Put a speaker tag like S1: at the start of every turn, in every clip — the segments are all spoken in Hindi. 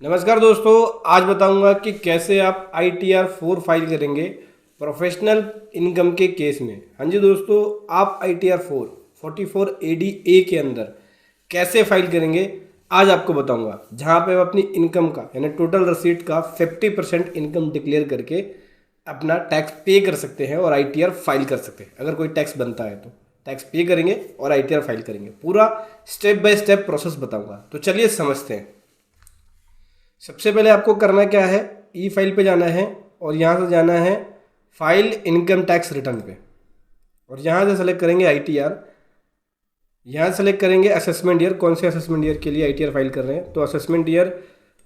S1: नमस्कार दोस्तों, आज बताऊंगा कि कैसे आप ITR 4 फाइल करेंगे प्रोफेशनल इनकम के केस में। हाँ जी दोस्तों, आप ITR 4 44 ADA के अंदर कैसे फाइल करेंगे आज आपको बताऊंगा, जहां पे आप अपनी इनकम का यानी टोटल रसीट का 50% इनकम डिक्लेयर करके अपना टैक्स पे कर सकते हैं और ITR फाइल कर सकते हैं। अगर कोई टैक्स बनता है तो टैक्स पे करेंगे और ITR फाइल करेंगे। पूरा स्टेप बाय स्टेप प्रोसेस बताऊंगा, तो चलिए समझते हैं। सबसे पहले आपको करना क्या है, ई फाइल पे जाना है और यहाँ से जाना है फाइल इनकम टैक्स रिटर्न पे और यहाँ से सेलेक्ट करेंगे ITR। यहाँ सेलेक्ट करेंगे असेसमेंट ईयर, कौन से असेसमेंट ईयर के लिए ITR फाइल कर रहे हैं। तो असेसमेंट ईयर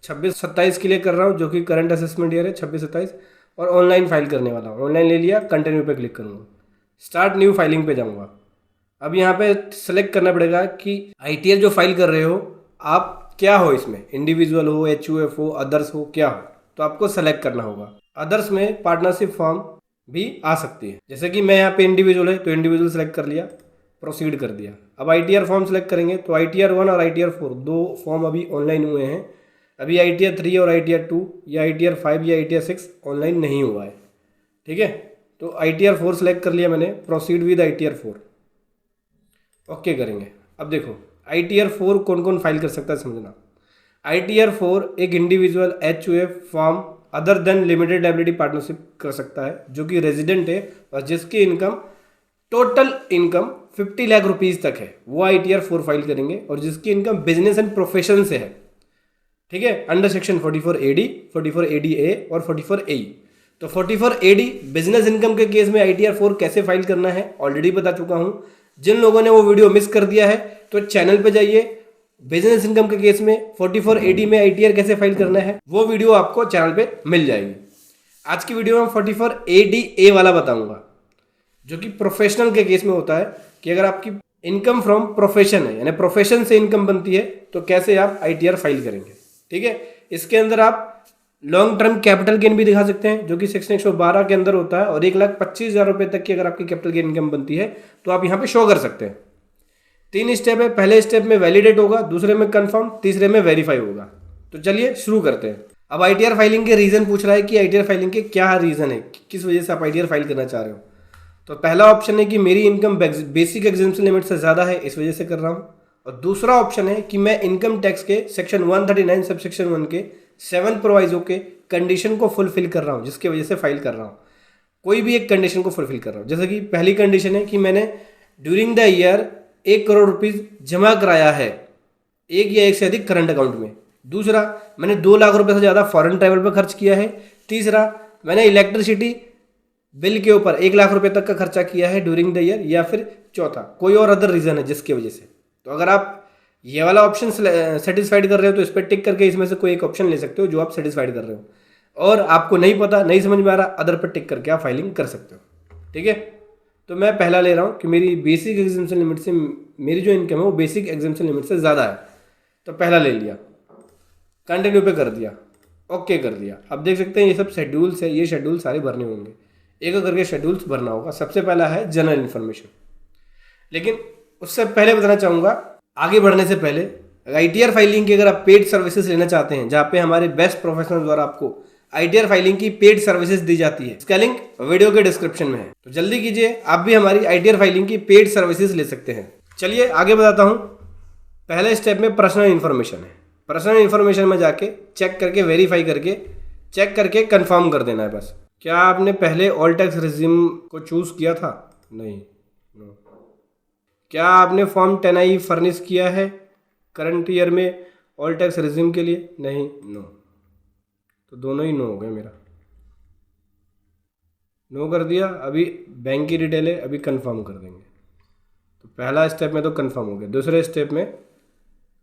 S1: 26-27 के लिए कर रहा हूँ, जो कि करंट असेसमेंट ईयर है 26-27, और ऑनलाइन फाइल करने वाला हूँ। ऑनलाइन ले लिया, कंटिन्यू पे क्लिक करूँगा, स्टार्ट न्यू फाइलिंग पे जाऊँगा। अब यहाँ पे सेलेक्ट करना पड़ेगा कि ITR जो फाइल कर रहे हो आप क्या हो, इसमें इंडिविजुअल हो, HUF हो, अदर्स हो, क्या हो। तो आपको सेलेक्ट करना होगा। अदर्स में पार्टनरशिप फॉर्म भी आ सकती है, जैसे कि मैं यहाँ पे इंडिविजुअल है तो इंडिविजुअल सेलेक्ट कर लिया, प्रोसीड कर दिया। अब ITR फॉर्म सेलेक्ट करेंगे तो ITR 1 और ITR 4 दो फॉर्म अभी ऑनलाइन हुए हैं। अभी ITR 3 और ITR 2 या ITR 5 या ITR 6 ऑनलाइन नहीं हुआ है। ठीक है, तो ITR 4 सेलेक्ट कर लिया मैंने, प्रोसीड विद ITR 4 ओके करेंगे। अब देखो ITR 4 कौन कौन फाइल कर सकता है समझना। ITR 4 एक individual HUF form other than limited liability partnership कर सकता है, जो कि रेजिडेंट है और जिसकी income total income 50 lakh rupees तक है, वो ITR 4 फाइल करेंगे। और जिसकी इनकम बिजनेस एंड प्रोफेशन से है, ठीक है, अंडर सेक्शन 44 AD, 44 ADA और 44 AE। तो 44 AD बिजनेस इनकम के केस में ITR 4 कैसे फाइल करना है ऑलरेडी बता चुका हूं। जिन लोगों ने वो वीडियो मिस कर दिया है तो चैनल पे जाइए, बिजनेस इनकम के केस में 44 AD में ITR कैसे फाइल करना है वो वीडियो आपको चैनल पे मिल जाएगी। आज की वीडियो में 44 ADA वाला बताऊंगा, जो कि प्रोफेशनल के केस में होता है कि अगर आपकी इनकम फ्रॉम प्रोफेशन है यानी प्रोफेशन से इनकम बनती है तो कैसे आप ITR फाइल करेंगे। ठीक है, इसके अंदर आप लॉन्ग टर्म कैपिटल गेन भी दिखा सकते हैं, जो कि सेक्शन 112 के अंदर होता है। और 1,25,000 रुपए तक की अगर आपकी कैपिटल गेन इनकम बनती है तो आप यहाँ पे शो कर सकते हैं। 3 स्टेप है, पहले स्टेप में वैलिडेट होगा, दूसरे में कंफर्म, तीसरे में वेरीफाई होगा। तो चलिए शुरू करते हैं। अब ITR फाइलिंग के रीजन पूछ रहा है कि ITR फाइलिंग के क्या रीजन है, किस वजह से आप ITR फाइल करना चाह रहे हो। तो पहला ऑप्शन है कि मेरी इनकम बेसिक एग्जेम्पशन लिमिट से ज्यादा है, इस वजह से कर रहा हूँ। और दूसरा ऑप्शन है कि मैं इनकम टैक्स के सेक्शन 139 सब सेक्शन 1 के 7 प्रोवाइजो के कंडीशन को फुलफिल कर रहा हूँ, जिसकी वजह से फाइल कर रहा हूँ। कोई भी एक कंडीशन को फुलफिल कर रहा हूँ, जैसे कि पहली कंडीशन है कि मैंने during the year 1 crore rupees जमा कराया है एक या एक से अधिक करंट अकाउंट में। दूसरा, मैंने 2 लाख रुपए से ज़्यादा फॉरेन ट्रैवल पर खर्च किया है। तीसरा, मैंने इलेक्ट्रिसिटी बिल के ऊपर 1 लाख रुपए तक का खर्चा किया है ड्यूरिंग द ईयर। या फिर चौथा, कोई और अदर रीजन है जिसकी वजह से। तो अगर आप ये वाला ऑप्शन सेटिस्फाइड कर रहे हो तो इस पर टिक करके इसमें से कोई एक ऑप्शन ले सकते हो जो आप सेटिस्फाइड कर रहे हो, और आपको नहीं पता, नहीं समझ में आ रहा, अदर पर टिक करके आप फाइलिंग कर सकते हो। ठीक है, तो मैं पहला ले रहा हूँ कि मेरी बेसिक एग्जेम्पशन लिमिट से मेरी जो इनकम है वो बेसिक एग्जेम्पशन लिमिट से ज़्यादा है। तो पहला ले लिया, कंटिन्यू पे कर दिया, ओके कर दिया। अब देख सकते हैं ये सब शेड्यूल्स है, ये शेड्यूल सारे भरने होंगे, एक एक करके शेड्यूल्स भरना होगा। सबसे पहला है जनरल इन्फॉर्मेशन। लेकिन उससे पहले बताना चाहूँगा, आगे बढ़ने से पहले, ITR फाइलिंग की अगर आप पेड सर्विसेज लेना चाहते हैं, जहाँ पे हमारे बेस्ट प्रोफेशनल द्वारा आपको ITR फाइलिंग की पेड सर्विसेज दी जाती है, इसका लिंक वीडियो के डिस्क्रिप्शन में है, तो जल्दी कीजिए, आप भी हमारी ITR फाइलिंग की पेड सर्विसेज ले सकते हैं। चलिए आगे बताता हूँ। पहले स्टेप में पर्सनल इन्फॉर्मेशन है। पर्सनल इन्फॉर्मेशन में जाके चेक करके वेरीफाई करके चेक करके कंफर्म कर देना है बस। क्या आपने पहले ऑल टैक्स रिजिम को चूज किया था? नहीं, नो। क्या आपने फॉर्म 10I फर्निश किया है करंट ईयर में ऑल टैक्स रिजिम के लिए? नहीं, नो। तो दोनों ही नो हो गए, मेरा नो कर दिया। अभी बैंक की डिटेल है, अभी कंफर्म कर देंगे। तो पहला स्टेप में तो कंफर्म हो गया। दूसरे स्टेप में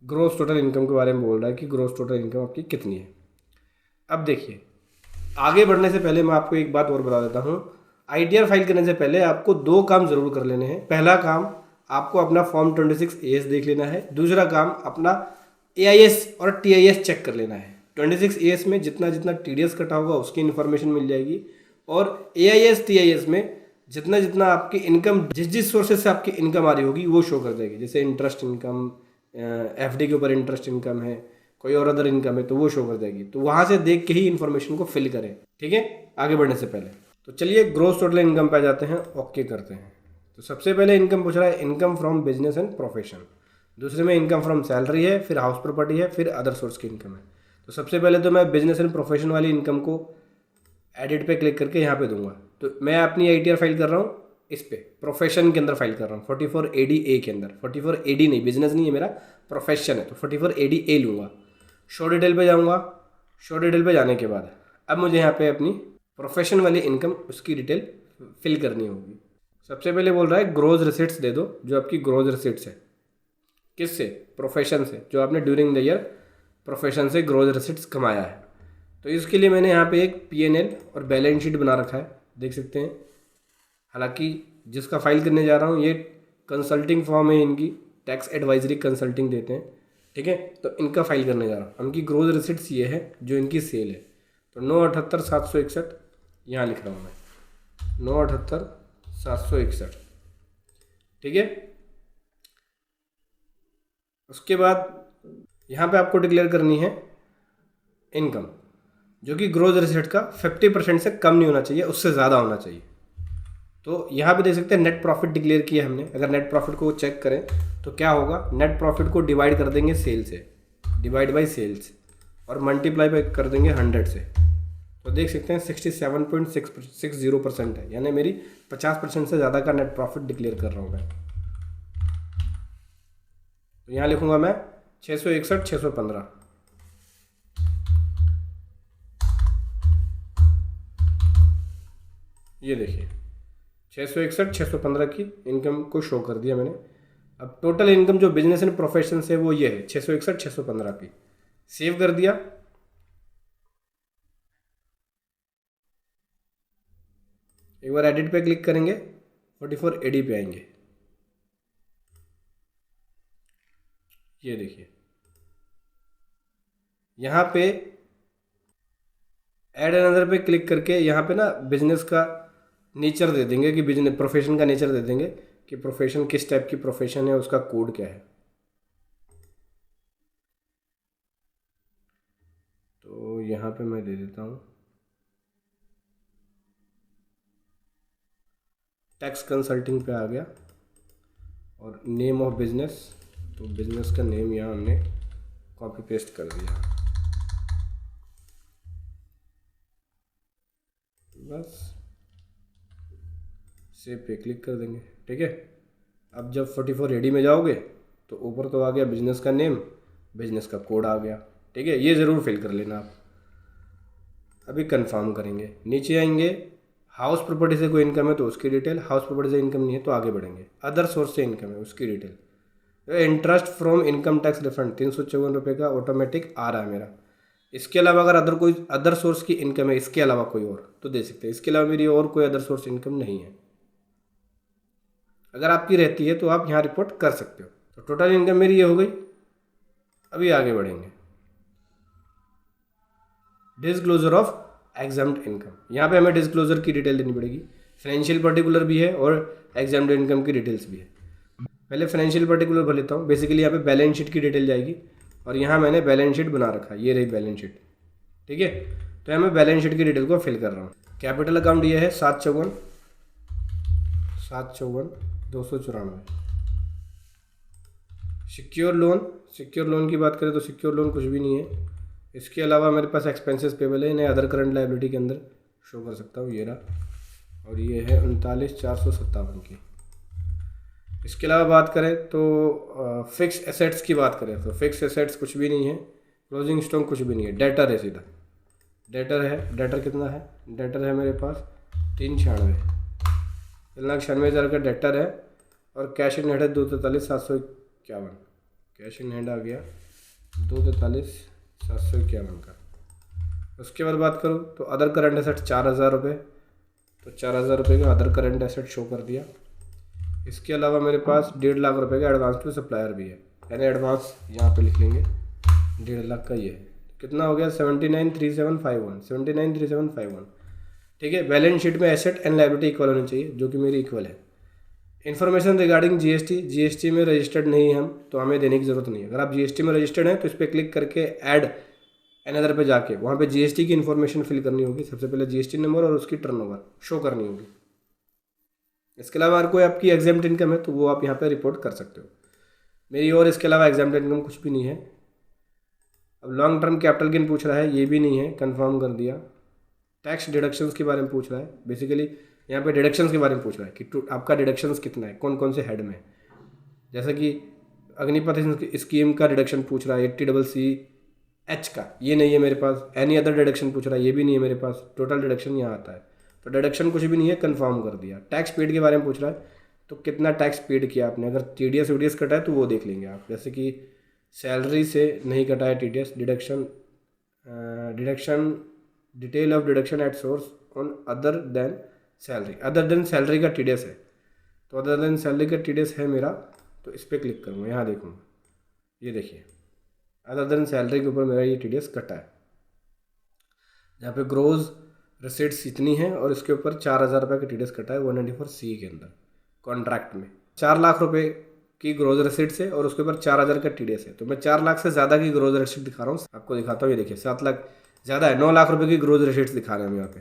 S1: ग्रोस टोटल इनकम के बारे में बोल रहा है कि ग्रोस टोटल इनकम आपकी कितनी है। अब देखिए, आगे बढ़ने से पहले मैं आपको एक बात और बता देता हूँ। ITR फाइल करने से पहले आपको 2 काम जरूर कर लेने हैं। पहला काम, आपको अपना फॉर्म 26 AS देख लेना है। दूसरा काम, अपना AIS और TIS चेक कर लेना है। 26 AS में जितना जितना TDS कटा होगा उसकी इन्फॉर्मेशन मिल जाएगी, और AIS TIS में जितना जितना आपकी इनकम, जिस जिस सोर्सेज से आपकी इनकम आ रही होगी वो शो कर देगी। जैसे इंटरेस्ट इनकम, FD के ऊपर इंटरेस्ट इनकम है, कोई और अदर इनकम है तो वो शो कर जाएगी। तो वहाँ से देख के ही इन्फॉर्मेशन को फिल करें, ठीक है, आगे बढ़ने से पहले। तो चलिए ग्रॉस टोटल इनकम पे आ जाते हैं, ओके करते हैं। तो सबसे पहले इनकम पूछ रहा है income from business and profession, दूसरे में इनकम फ्रॉम सैलरी है, फिर हाउस प्रॉपर्टी है, फिर अदर सोर्स की इनकम है। तो सबसे पहले तो मैं बिजनेस एंड प्रोफेशन वाली इनकम को एडिट पे क्लिक करके यहाँ पे दूंगा। तो मैं अपनी ITR फाइल कर रहा हूँ इस पे प्रोफेशन के अंदर फाइल कर रहा हूँ 44 ADA के अंदर। 44 AD नहीं, बिजनेस नहीं है मेरा, प्रोफेशन है, तो 44 ADA लूँगा। शो डिटेल पे जाऊँगा। शो डिटेल पे जाने के बाद अब मुझे यहाँ पे अपनी प्रोफेशन वाली इनकम उसकी डिटेल फिल करनी होगी। सबसे पहले बोल रहा है ग्रोज रिसिट्स दे दो, जो आपकी ग्रोज रिसिट्स है। किससे? प्रोफेशन से, जो आपने ड्यूरिंग द ईयर प्रोफेशन से ग्रोज रिसिट्स कमाया है। तो इसके लिए मैंने यहाँ पे एक P&L और बैलेंस शीट बना रखा है, देख सकते हैं। हालांकि जिसका फाइल करने जा रहा हूँ ये कंसल्टिंग फॉर्म है इनकी, टैक्स एडवाइजरी कंसल्टिंग देते हैं, ठीक है। तो इनका फाइल करने जा रहा हूँ। इनकी ग्रोज रिसिट्स ये है जो इनकी सेल है। तो 9,78,761 यहाँ लिख रहा हूँ मैं, 9,78,761, ठीक है। उसके बाद यहाँ पे आपको डिक्लेयर करनी है इनकम, जो कि ग्रोज रिसिट का 50% से कम नहीं होना चाहिए, उससे ज़्यादा होना चाहिए। तो यहाँ पे देख सकते हैं नेट प्रॉफिट डिक्लेयर किया हमने। अगर नेट प्रॉफिट को चेक करें तो क्या होगा, नेट प्रॉफिट को डिवाइड कर देंगे सेल से, डिवाइड बाई सेल्स, और मल्टीप्लाई कर देंगे 100 से। तो देख सकते हैं 67.60% है, यानी मेरी 50% से ज़्यादा का नेट प्रॉफिट डिक्लेयर कर रहा हूँ मैं। तो यहाँ लिखूँगा मैं 661,615। ये देखिए 661,615 की इनकम को शो कर दिया मैंने। अब टोटल इनकम जो बिजनेस एंड प्रोफेशन से वो ये है 661,615 की। सेव कर दिया। एक बार एडिट पे क्लिक करेंगे, 44 AD पे आएंगे। ये देखिए यहाँ पे ऐड अनदर पे क्लिक करके यहाँ पे ना बिजनेस का नेचर दे देंगे कि बिजनेस प्रोफेशन का नेचर दे देंगे कि प्रोफेशन किस टाइप की प्रोफेशन है, उसका कोड क्या है। तो यहाँ पे मैं दे देता हूँ टैक्स कंसल्टिंग पे आ गया, और नेम ऑफ बिजनेस, तो बिजनेस का नेम यहाँ हमने कॉपी पेस्ट कर दिया, बस सेव पे क्लिक कर देंगे, ठीक है। अब जब 44 AD में जाओगे तो ऊपर तो आ गया बिजनेस का नेम, बिजनेस का कोड आ गया, ठीक है। ये ज़रूर फिल कर लेना आप। अभी कंफर्म करेंगे, नीचे आएंगे, हाउस प्रॉपर्टी से कोई इनकम है तो उसकी डिटेल, हाउस प्रॉपर्टी से इनकम नहीं है तो आगे बढ़ेंगे। अदर सोर्स से इनकम है उसकी detail. Interest from income tax refund 354 रुपये का ऑटोमेटिक आ रहा है मेरा। इसके अलावा अगर अदर सोर्स की इनकम है इसके अलावा कोई और तो दे सकते हैं। इसके अलावा मेरी और कोई अदर सोर्स इनकम नहीं है। अगर आपकी रहती है तो आप यहाँ रिपोर्ट कर सकते हो। तो टोटल इनकम मेरी ये हो गई। अभी आगे बढ़ेंगे, डिस्क्लोजर ऑफ एग्जाम्ड इनकम। यहाँ पे हमें डिस्क्लोजर की डिटेल देनी पड़ेगी। फाइनेंशियल पर्टिकुलर भी है और एग्जाम्ड इनकम की डिटेल्स भी है। पहले फाइनेंशियल पर्टिकुलर भर लेता हूँ। बेसिकली यहाँ पे बैलेंस शीट की डिटेल जाएगी, और यहाँ मैंने बैलेंस शीट बना रखा है, ये रही बैलेंस शीट, ठीक है। तो यहाँ मैं बैलेंस शीट की डिटेल को फिल कर रहा हूँ। कैपिटल अकाउंट ये है 754,294। सिक्योर लोन की बात करें तो सिक्योर लोन कुछ भी नहीं है। इसके अलावा मेरे पास एक्सपेंसेस पेबल है, इन्हें अदर करंट लायबिलिटी के अंदर शो कर सकता हूँ, ये रहा, और ये है 39,457 की। इसके अलावा बात करें तो फिक्स एसेट्स की बात करें तो फिक्स एसेट्स कुछ भी नहीं है, क्लोजिंग स्टॉक कुछ भी नहीं है। डेटर है, सीधा डेटर है। डेटर कितना है? डेटर है मेरे पास 396,00,96,000 का डेटर है, और कैश इन हैंड है 243,751। कैश इन हैंड आ गया 243,751 का। उसके बाद बात करूँ तो अदर करंट एसेट 4,000 रुपये, तो 4,000 रुपये का अदर करंट एसेट शो कर दिया। इसके अलावा मेरे पास 1.5 लाख रुपए का एडवांस टू सप्लायर भी है, यानी एडवांस यहाँ पे लिख लेंगे 1.5 लाख का। ये है कितना हो गया 79,3751, 79,3751, ठीक है। बैलेंस शीट में एसेट एंड लायबिलिटी इक्वल होनी चाहिए, जो कि मेरी इक्वल है। इन्फॉर्मेशन रिगार्डिंग जीएसटी में रजिस्टर्ड नहीं हम, तो हमें देने की ज़रूरत नहीं है। अगर आप जीएसटी में रजिस्टर्ड हैं तो इस पर क्लिक करके ऐड अनदर पे जाके वहाँ पे जीएसटी की इन्फॉर्मेशन फिल करनी होगी। सबसे पहले जीएसटी नंबर और उसकी टर्नओवर शो करनी होगी। इसके अलावा अगर कोई आपकी एग्जाम्प्ट इनकम है तो वो आप यहाँ पे रिपोर्ट कर सकते हो। मेरी और इसके अलावा एग्जाम्प्ट इनकम कुछ भी नहीं है। अब लॉन्ग टर्म कैपिटल गेन पूछ रहा है, ये भी नहीं है, कंफर्म कर दिया। टैक्स डिडक्शंस के बारे में पूछ रहा है, बेसिकली यहाँ पे डिडक्शंस के बारे में पूछ रहा है कि आपका डिडक्शंस कितना है, कौन कौन से हेड में। जैसे कि अग्निपथ स्कीम का डिडक्शन पूछ रहा है 80CC का, ये नहीं है मेरे पास। एनी अदर डिडक्शन पूछ रहा है, ये भी नहीं है मेरे पास। टोटल डिडक्शन यहाँ आता है, तो डिडक्शन कुछ भी नहीं है, कंफर्म कर दिया। टैक्स पेड के बारे में पूछ रहा है, तो कितना टैक्स पेड किया आपने। अगर टीडीएस वीडीएस कटा है तो वो देख लेंगे आप। जैसे कि सैलरी से नहीं कटा है TDS, deduction detail of deduction at source on other than salary. Other than salary का टीडीएस है, तो अदर देन सैलरी का टीडीएस है मेरा, तो इस पर क्लिक करूँगा। यहाँ देखूँगा, ये देखिए अदर देन सैलरी के ऊपर मेरा ये टीडीएस कटा है, जहाँ पे ग्रोज रिसीट्स इतनी है और इसके ऊपर 4,000 रुपये का टीडीएस कटा है 194C के अंदर कॉन्ट्रैक्ट में। 4 लाख रुपए की ग्रोज रिसीट्स है और उसके ऊपर 4,000 का टीडीएस है। तो मैं 4 लाख से ज़्यादा की ग्रोज रिसीट दिखा रहा हूँ, आपको दिखाता हूँ। ये देखिए 7 लाख ज़्यादा है, 9 लाख रुपए की ग्रोज रिसीट्स दिखा रहे हैं हम यहाँ पे,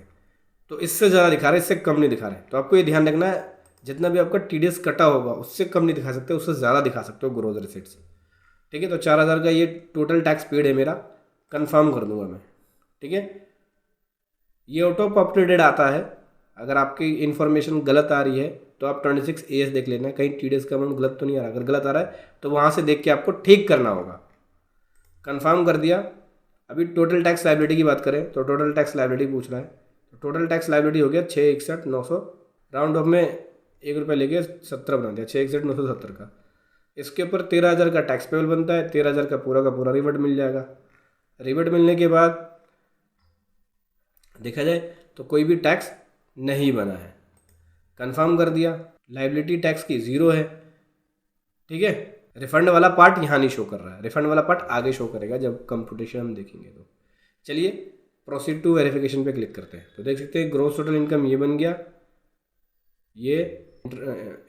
S1: तो इससे ज़्यादा दिखा रहे हैं, इससे कम नहीं दिखा रहे। तो आपको ये ध्यान रखना है, जितना भी आपका टीडीएस कटा होगा उससे कम नहीं दिखा सकते, उससे ज़्यादा दिखा सकते हो ग्रोज रिसीट्स। ठीक है, तो 4,000 का ये टोटल टैक्स पेड है मेरा, कंफर्म कर दूंगा मैं। ठीक है, ये ऑटो पॉपुलेटेड आता है। अगर आपकी इन्फॉर्मेशन गलत आ रही है तो आप 26AS देख लेना, कहीं टीडीएस का अमाउंट गलत तो नहीं आ रहा। अगर गलत आ रहा है तो वहाँ से देख के आपको ठीक करना होगा। कंफर्म कर दिया। अभी टोटल टैक्स लायबिलिटी की बात करें तो टोटल टैक्स लायबिलिटी पूछ रहा है, तो टोटल टैक्स लायबिलिटी हो गया 661,900, राउंड ऑफ में 1 रुपये लेके 70 बना दिया, 661,970 का। इसके ऊपर 13,000 का टैक्स पेबल बनता है, 13,000 का पूरा रिबट मिल जाएगा। रिबट मिलने के बाद देखा जाए तो कोई भी टैक्स नहीं बना है। कंफर्म कर दिया। लायबिलिटी टैक्स की 0 है। ठीक है, रिफंड वाला पार्ट यहाँ नहीं शो कर रहा है, रिफंड वाला पार्ट आगे शो करेगा जब कंप्यूटेशन हम देखेंगे। तो चलिए प्रोसीड टू वेरिफिकेशन पे क्लिक करते हैं। तो देख सकते हैं ग्रोस टोटल इनकम ये बन गया। ये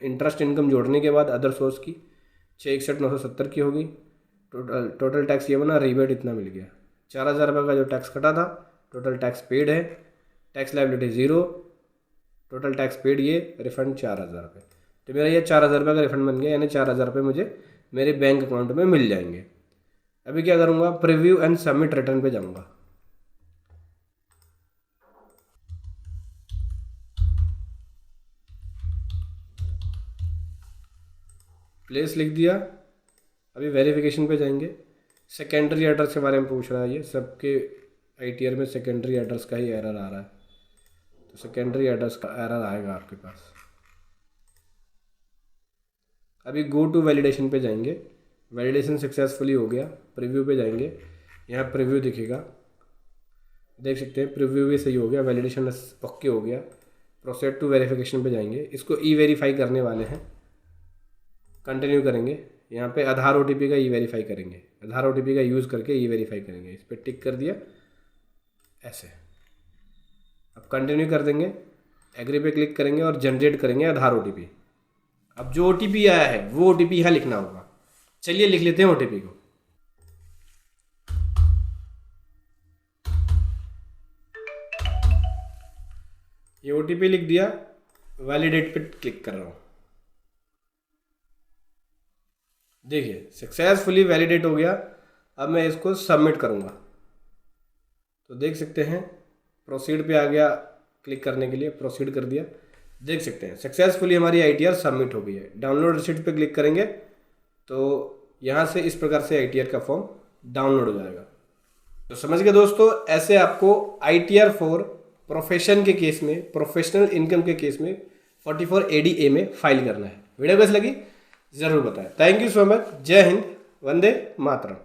S1: इंटरेस्ट इनकम जोड़ने के बाद अदर सोर्स की 661,970 की होगी। टोटल टैक्स ये बना, रिबेट इतना मिल गया। 4,000 रुपये का जो टैक्स कटा था, टोटल टैक्स पेड है। Tax liability 0, total tax paid ये, रिफंड 4,000 रुपये। तो मेरा ये 4,000 रुपये का रिफंड बन गया, यानी 4,000 रुपये मुझे मेरे बैंक अकाउंट में मिल जाएंगे। अभी क्या करूँगा, प्रीव्यू एंड सबमिट रिटर्न पे जाऊँगा। प्लेस लिख दिया। अभी वेरिफिकेशन पे जाएंगे। सेकेंडरी एड्रेस के बारे में पूछ रहा है, ये सबके आईटीआर में सेकेंडरी एड्रेस का ही एरर आ रहा है, तो सेकेंडरी एड्रेस का एरर आएगा आपके पास। अभी गो टू वैलिडेशन पे जाएंगे। वैलिडेशन सक्सेसफुली हो गया। प्रीव्यू पे जाएंगे, यहाँ प्रीव्यू दिखेगा, देख सकते हैं प्रीव्यू भी सही हो गया, वैलिडेशन ओके हो गया। प्रोसीड टू वेरिफिकेशन पे जाएंगे। इसको ई वेरीफाई करने वाले हैं, कंटिन्यू करेंगे। यहाँ पे आधार ओटीपी का ई वेरीफाई करेंगे, आधार ओटीपी का यूज़ करके ई वेरीफाई करेंगे। इस पर टिक कर दिया ऐसे। अब कंटिन्यू कर देंगे, एग्री पे क्लिक करेंगे और जनरेट करेंगे आधार ओटीपी। अब जो ओटीपी आया है वो ओटीपी यहाँ लिखना होगा। चलिए लिख लेते हैं ओटीपी को। ये ओटीपी लिख दिया, वैलिडेट पे क्लिक कर रहा हूँ। देखिए सक्सेसफुली वैलिडेट हो गया। अब मैं इसको सबमिट करूँगा, तो देख सकते हैं प्रोसीड पे आ गया। क्लिक करने के लिए प्रोसीड कर दिया। देख सकते हैं सक्सेसफुली हमारी आईटीआर सबमिट हो गई है। डाउनलोड रिसीट पे क्लिक करेंगे तो यहाँ से इस प्रकार से आईटीआर का फॉर्म डाउनलोड हो जाएगा। तो समझ गए दोस्तों, ऐसे आपको आईटीआर 4 प्रोफेशन के केस में, प्रोफेशनल इनकम के केस में 44 ADA में फाइल करना है। वीडियो कैसी लगी ज़रूर बताएं। Thank you so much. जय हिंद, वंदे मातरम।